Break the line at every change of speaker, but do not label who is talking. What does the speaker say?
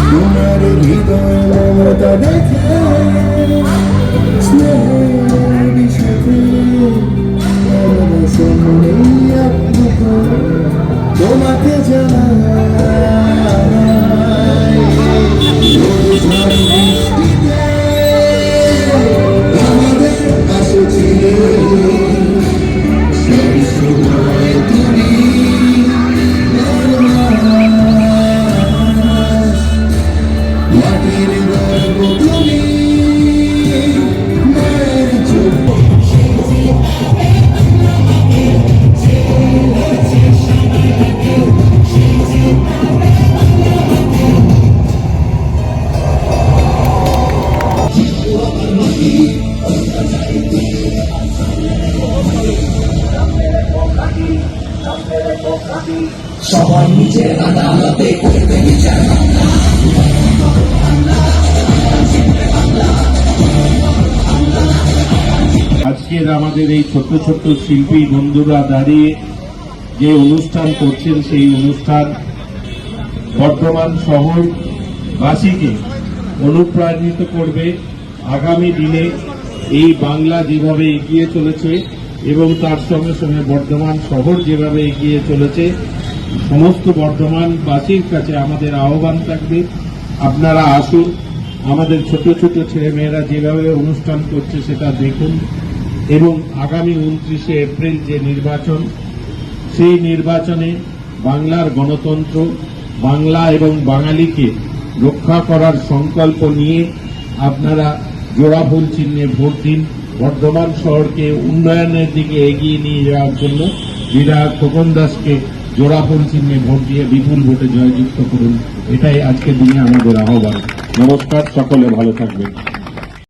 তোমার হৃদয় মমতা দেখে স্নেহের সাথে তোমাকে জানাই বৃষ্টিতে আমাদের পাশে ছিলে সেই সময় তুমি মাটির গর্ব তুমি মায়ের চোখ
সবাই নিজের আদালতে করবে বিচার।
আজকের আমাদের এই ছোট্ট ছোট্ট শিল্পী বন্ধুরা দাঁড়িয়ে যে অনুষ্ঠান করছেন, সেই অনুষ্ঠান বর্ধমান শহরবাসীকে অনুপ্রাণিত করবে আগামী দিনে এই বাংলা যেভাবে এগিয়ে চলেছে এবং তার সঙ্গে সঙ্গে বর্ধমান শহর যেভাবে এগিয়ে চলেছে। সমস্ত বর্ধমানবাসীর কাছে আমাদের আহ্বান থাকবে, আপনারা আসুন, আমাদের ছোট ছোট ছেলেমেয়েরা যেভাবে অনুষ্ঠান করছে সেটা দেখুন এবং আগামী 29শে এপ্রিল যে নির্বাচন, সেই নির্বাচনে বাংলার গণতন্ত্র, বাংলা এবং বাঙালিকে রক্ষা করার সংকল্প নিয়ে আপনারা জোড়া ফুল চিহ্নে ভোট দিন। বর্ধমান শহরকে উন্নয়নের দিকে এগিয়ে নিয়ে যাওয়ার জন্য বিধায়ক খোকন দাসকে জোড়া ফুল চিহ্নে ভোট দিয়ে বিপুল ভোটে জয়যুক্ত করুন। এটাই আজকের দিনে আমাদের আহ্বান। নমস্কার, সকলে ভালো থাকবেন।